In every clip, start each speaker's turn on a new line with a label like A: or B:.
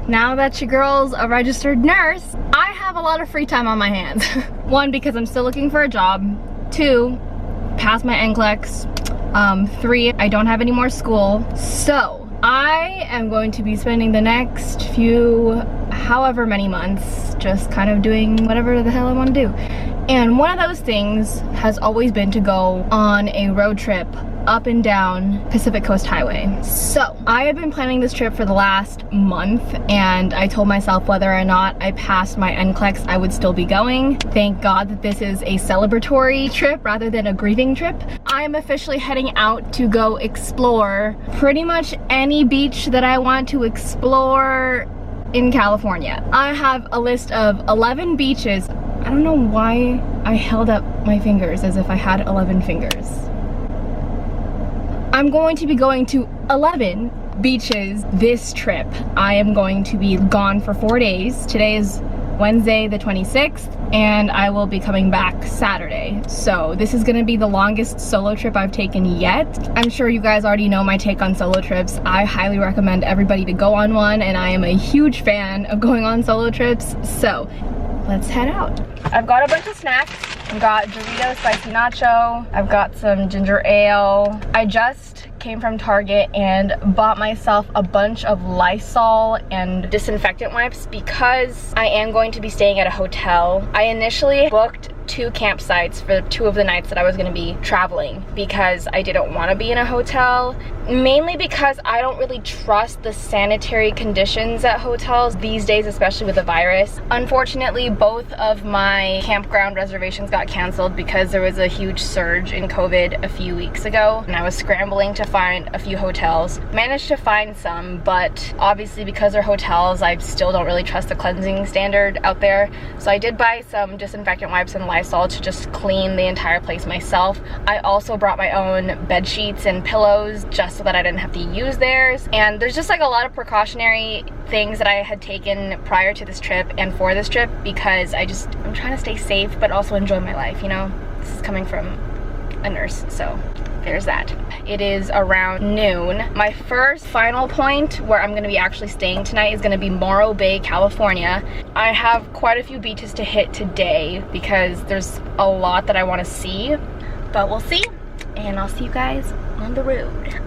A: Now that your girl's a registered nurse, I have a lot of free time on my hands. One, because I'm still looking for a job. Two, pass my NCLEX. Three, I don't have any more school. So I am going to be spending the next few, however many months, just kind of doing whatever the hell I want to do. And one of those things has always been to go on a road trip up and down Pacific Coast Highway. So I have been planning this trip for the last month, and I told myself whether or not I passed my NCLEX, I would still be going. Thank God that this is a celebratory trip rather than a grieving trip. I am officially heading out to go explore pretty much any beach that I want to explore in California. I have a list of 11 beaches. I don't know why I held up my fingers as if I had 11 fingers. I'm going to be going to 11 beaches this trip. I am going to be gone for 4 days. Today is Wednesday the 26th, and I will be coming back Saturday. So this is gonna be the longest solo trip I've taken yet. I'm sure you guys already know my take on solo trips. I highly recommend everybody to go on one, and I am a huge fan of going on solo trips. So let's head out. I've got a bunch of snacks. I've got Doritos Spicy Nacho. I've got some ginger ale. I just came from Target and bought myself a bunch of Lysol and disinfectant wipes because I am going to be staying at a hotel. I initially booked 2 campsites for 2 of the nights that I was going to be traveling because I didn't want to be in a hotel, mainly because I don't really trust the sanitary conditions at hotels these days, especially with the virus. Unfortunately, both of my campground reservations got canceled because there was a huge surge in COVID a few weeks ago, and I was scrambling to find a few hotels. Managed to find some, but obviously because they're hotels, I still don't really trust the cleansing standard out there. So I did buy some disinfectant wipes and Lysol to just clean the entire place myself. I also brought my own bed sheets and pillows just so that I didn't have to use theirs. And there's just like a lot of precautionary things that I had taken prior to this trip and for this trip because I'm trying to stay safe but also enjoy my life, you know? This is coming from a nurse, so there's that. It is around noon. My first final point where I'm gonna be actually staying tonight is gonna be Morro Bay, California. I have quite a few beaches to hit today because there's a lot that I wanna see, but we'll see, and I'll see you guys on the road.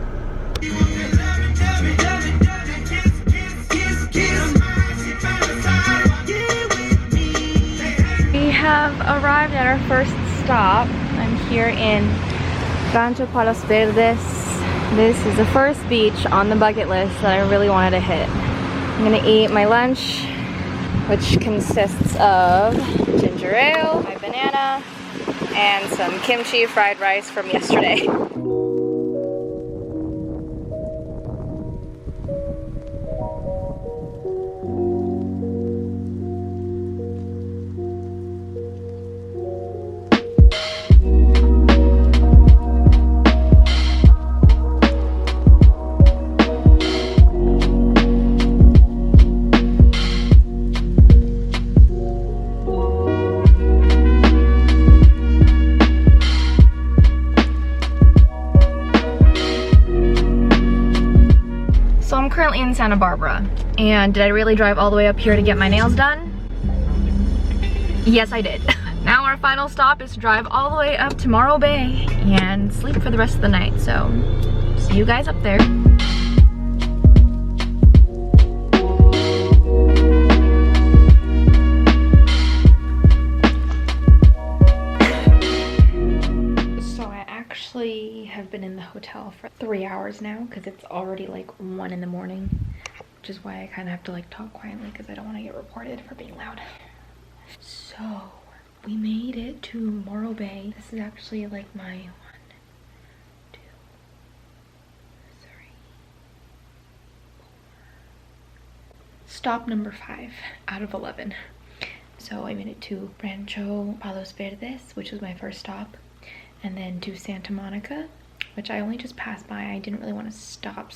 A: We have arrived at our first stop. I'm here in Rancho Palos Verdes. This is the first beach on the bucket list that I really wanted to hit. I'm gonna eat my lunch, which consists of ginger ale, my banana, and some kimchi fried rice from yesterday. Currently in Santa Barbara, and did I really drive all the way up here to get my nails done? Yes, I did. Now our final stop is to drive all the way up to Morro Bay and sleep for the rest of the night, so see you guys up there. Have been in the hotel for 3 hours now because it's already like 1 in the morning, which is why I kind of have to like talk quietly because I don't want to get reported for being loud. So we made it to Morro Bay. This is actually like my 1, 2, 3, 4 stop number 5 out of 11. So I made it to Rancho Palos Verdes, which was my first stop, and then to Santa Monica, which I only just passed by. I didn't really want to stop.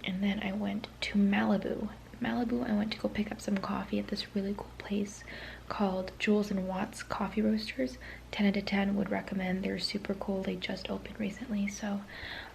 A: And then I went to Malibu. I went to go pick up some coffee at this really cool place called Jules and Watts Coffee Roasters. 10 out of 10 would recommend. They're super cool. They just opened recently, so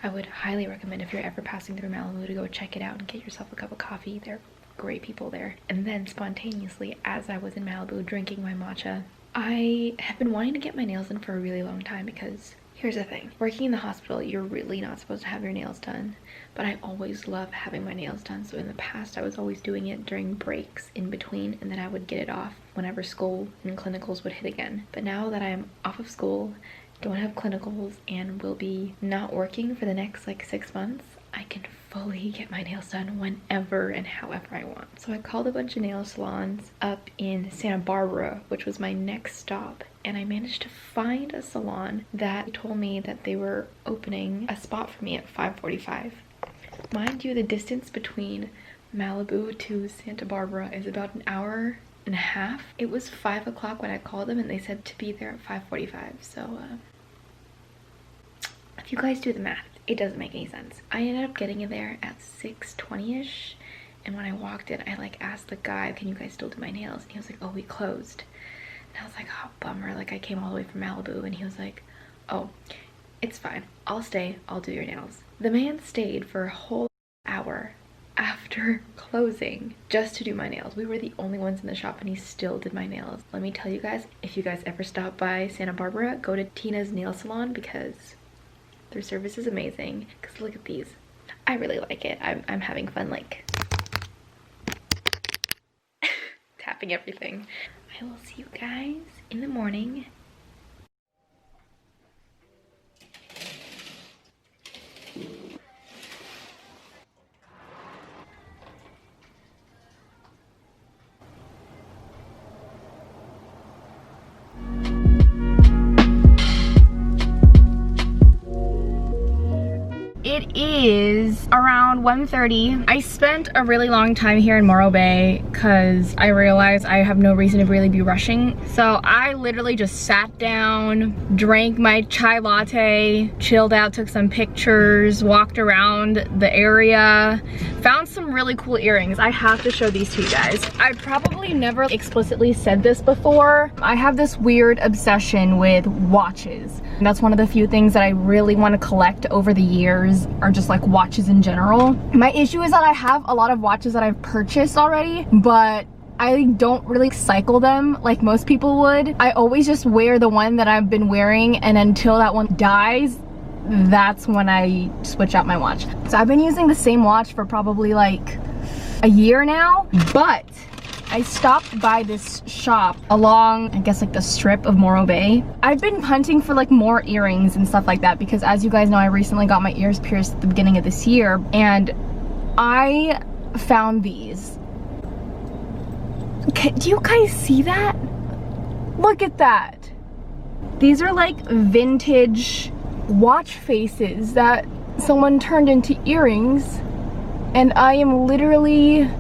A: I would highly recommend if you're ever passing through Malibu to go check it out and get yourself a cup of coffee. They're
B: great people there. And then spontaneously, as I was in Malibu drinking my matcha, I have been wanting to get my nails done for a really long time because here's the thing. Working in the hospital, you're really not supposed to have your nails done, but I always love having my nails done. So in the past, I was always doing it during breaks in between, and then I would get it off whenever school and clinicals would hit again. But now that I'm off of school, don't have clinicals, and will be not working for the next like 6 months, I can fully get my nails done whenever and however I want. So I called a bunch of nail salons up in Santa Barbara, which was my next stop, and I managed to find a salon that told me that they were opening a spot for me at 5:45. Mind you, the distance between Malibu to Santa Barbara is about an hour and a half. It was 5 o'clock when I called them, and they said to be there at 5:45. So if you guys do the math, it doesn't make any sense. I ended up getting in there at 6:20ish, and when I walked in, I like asked the guy, can you guys still do my nails? And he was like, oh, we closed. And I was like, oh, bummer, like I came all the way from Malibu. And he was like, oh, it's fine, I'll stay, I'll do your nails. The man stayed for a whole hour after closing just to do my nails. We were the only ones in the shop, and he still did my nails. Let me tell you guys, if you guys ever stop by Santa Barbara, go to Tina's nail salon because their service is amazing. Because look at these, I really like it. I'm having fun like tapping everything. I will see you guys in the morning.
A: It is around 1:30. I spent a really long time here in Morro Bay because I realized I have no reason to really be rushing. So I literally just sat down, drank my chai latte, chilled out, took some pictures, walked around the area, found some really cool earrings. I have to show these to you guys. I probably never explicitly said this before. I have this weird obsession with watches. And that's one of the few things that I really want to collect over the years, are just like watches in general. My issue is that I have a lot of watches that I've purchased already, but I don't really cycle them like most people would. I always just wear the one that I've been wearing, and until that one dies, that's when I switch out my watch. So I've been using the same watch for probably like a year now, but I stopped by this shop along, I guess like the strip of Morro Bay. I've been hunting for like more earrings and stuff like that because, as you guys know, I recently got my ears pierced at the beginning of this year, and I found these. Okay, do you guys see that? Look at that. These are like vintage watch faces that someone turned into earrings, and I am literally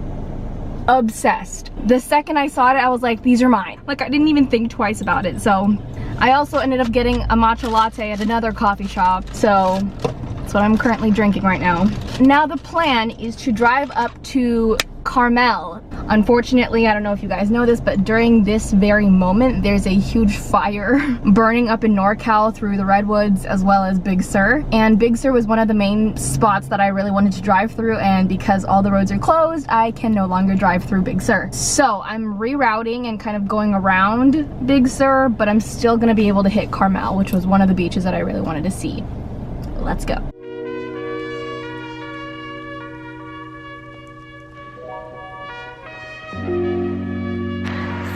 A: obsessed. The second I saw it, I was like, these are mine. Like, I didn't even think twice about it. So I also ended up getting a matcha latte at another coffee shop, so that's what I'm currently drinking right now. Now the plan is to drive up to Carmel. Unfortunately, I don't know if you guys know this, but during this very moment, there's a huge fire burning up in NorCal through the Redwoods as well as Big Sur. And Big Sur was one of the main spots that I really wanted to drive through, and because all the roads are closed, I can no longer drive through Big Sur. So I'm rerouting and kind of going around Big Sur, but I'm still gonna be able to hit Carmel, which was one of the beaches that I really wanted to see. Let's go.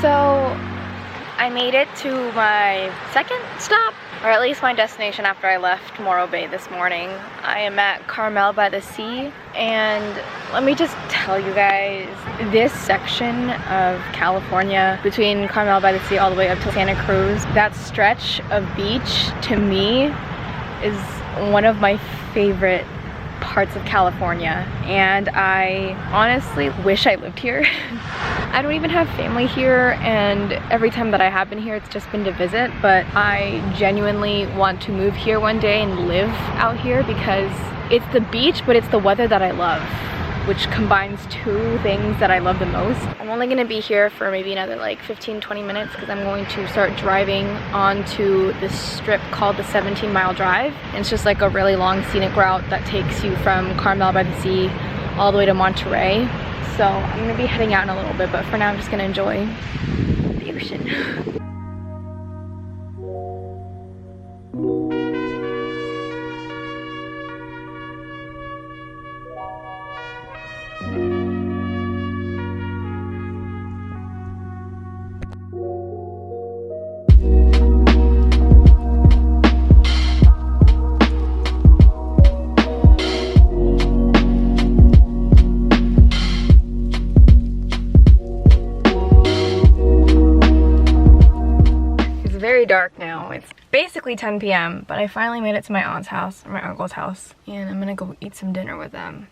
A: So I made it to my second stop, or at least my destination after I left Morro Bay this morning. I am at Carmel by the Sea, and let me just tell you guys, this section of California between Carmel by the Sea all the way up to Santa Cruz, that stretch of beach to me is one of my favorite parts of California, and I honestly wish I lived here. I don't even have family here, and every time that I have been here, it's just been to visit, but I genuinely want to move here one day and live out here because it's the beach, but it's the weather that I love, which combines two things that I love the most. I'm only gonna be here for maybe another like 15-20 minutes because I'm going to start driving onto this strip called the 17-mile drive. And it's just like a really long scenic route that takes you from Carmel by the Sea all the way to Monterey.
B: So I'm gonna be heading out in a little bit, but for now I'm just gonna enjoy the ocean. Very dark now. It's basically 10 p.m. but I finally made it to my aunt's house, or my uncle's house, and I'm gonna go eat some dinner with them.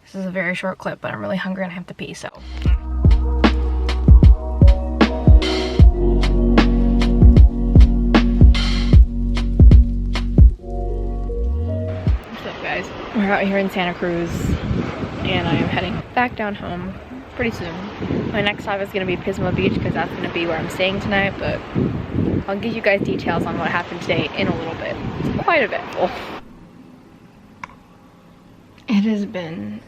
B: This is a very short clip, but I'm really hungry and I have to pee, so. What's up, guys? We're out here in Santa Cruz and I am heading back down home pretty soon. My next stop is gonna be Pismo Beach because that's gonna be where I'm staying tonight, but I'll give you guys details on what happened today in a little bit. It's quite eventful. It has been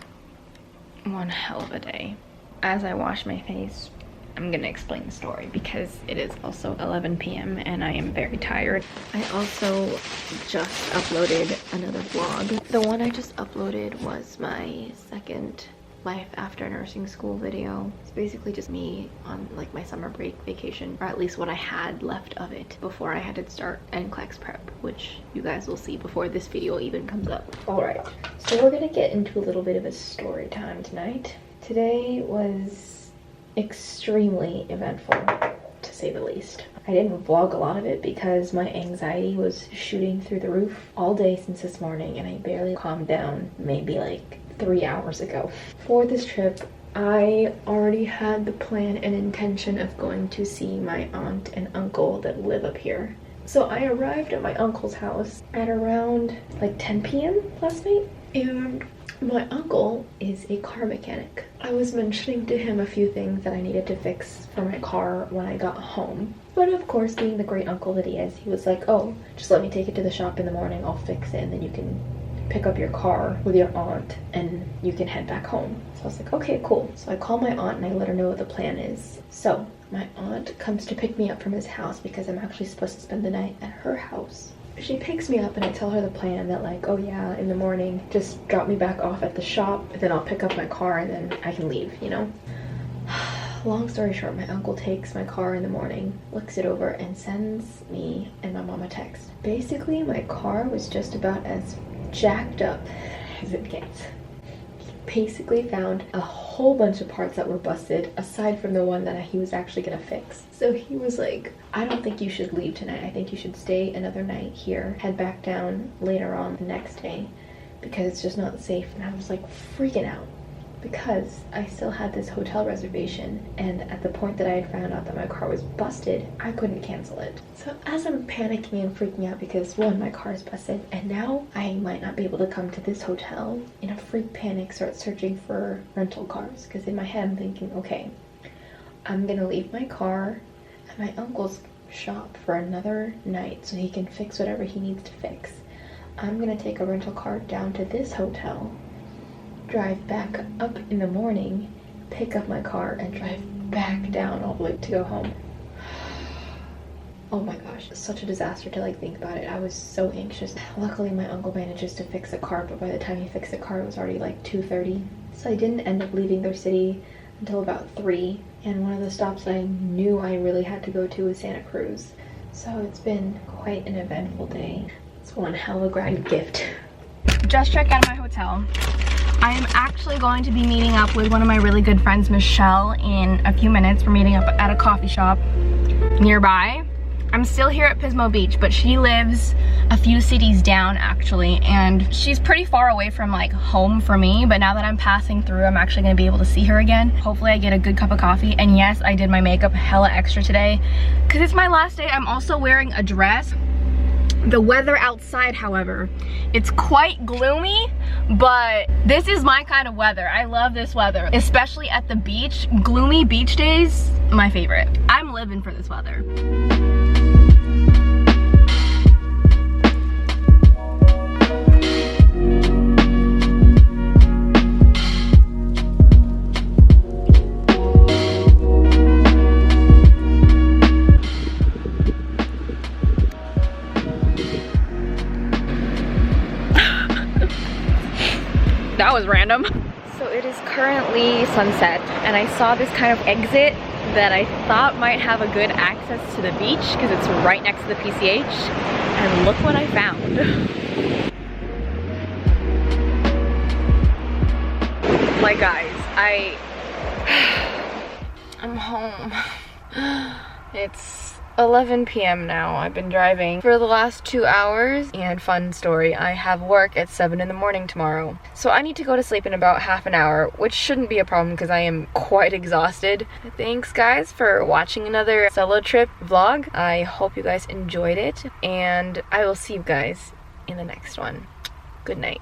B: one hell of a day. As I wash my face, I'm gonna explain the story because it is also 11 p.m. and I am very tired. I also just uploaded another vlog. The one I just uploaded was my second life after nursing school video. It's basically just me on like my summer break vacation, or at least what I had left of it before I had to start NCLEX prep, which you guys will see before this video even comes up. All right, so we're gonna get into a little bit of a story time tonight. Today was extremely eventful, to say the least. I didn't vlog a lot of it because my anxiety was shooting through the roof all day since this morning, and I barely calmed down maybe like 3 hours ago. For this trip, I already had the plan and intention of going to see my aunt and uncle that live up here. So I arrived at my uncle's house at around like 10 p.m. last night, and my uncle is a car mechanic. I was mentioning to him a few things that I needed to fix for my car when I got home. But of course, being the great uncle that he is, he was like, oh, just let me take it to the shop in the morning, I'll fix it, and then you can pick up your car with your aunt and you can head back home. So I was like, okay, cool. So I call my aunt and I let her know what the plan is. So my aunt comes to pick me up from his house because I'm actually supposed to spend the night at her house. She picks me up and I tell her the plan that like, oh yeah, in the morning, just drop me back off at the shop, then I'll pick up my car and then I can leave, you know? Long story short, my uncle takes my car in the morning, looks it over, and sends me and my mom a text. Basically, my car was just about as jacked up as it gets. He basically found a whole bunch of parts that were busted aside from the one that he was actually gonna fix. So he was like, I don't think you should leave tonight. I think you should stay another night here, head back down later on the next day because it's just not safe. And I was like freaking out because I still had this hotel reservation, and at the point that I had found out that my car was busted, I couldn't cancel it. So as I'm panicking and freaking out because one, my car is busted, and now I might not be able to come to this hotel, in a freak panic start searching for rental cars, because in my head I'm thinking, okay, I'm gonna leave my car at my uncle's shop for another night so he can fix whatever he needs to fix. I'm gonna take a rental car down to this hotel, drive back up in the morning, pick up my car, and drive back down all the way to go home. Oh my gosh, such a disaster to like think about it. I was so anxious. Luckily my uncle manages to fix the car, but by the time he fixed the car it was already like 2:30. So I didn't end up leaving their city until about 3, and one of the stops I knew I really had to go to was Santa Cruz. So it's been quite an eventful day. It's one hell of a grand gift. Just checked out of my hotel. I am actually going to be meeting up with one of my really good friends, Michelle, in a few minutes. We're meeting up at a coffee shop nearby. I'm still here at Pismo Beach, but she lives a few cities down actually, and she's pretty far away from like home for me, but now that I'm passing through, I'm actually gonna be able to see her again. Hopefully I get a good cup of coffee, and yes, I did my makeup hella extra today because it's my last day. I'm also wearing a dress. The weather outside, however, it's quite gloomy, but this is my kind of weather. I love this weather, especially at the beach. Gloomy beach days, my favorite. I'm living for this weather.
A: That was random.
B: So it is currently sunset, and I saw this kind of exit that I thought might have a good access to the beach because it's right next to the PCH, and look what I found. Like guys, I'm home. It's 11 p.m. now. I've been driving for the last 2 hours, and fun story, I have work at 7 in the morning tomorrow. So I need to go to sleep in about half an hour, which shouldn't be a problem because I am quite exhausted. Thanks guys for watching another solo trip vlog. I hope you guys enjoyed it, and I will see you guys in the next one. Good night.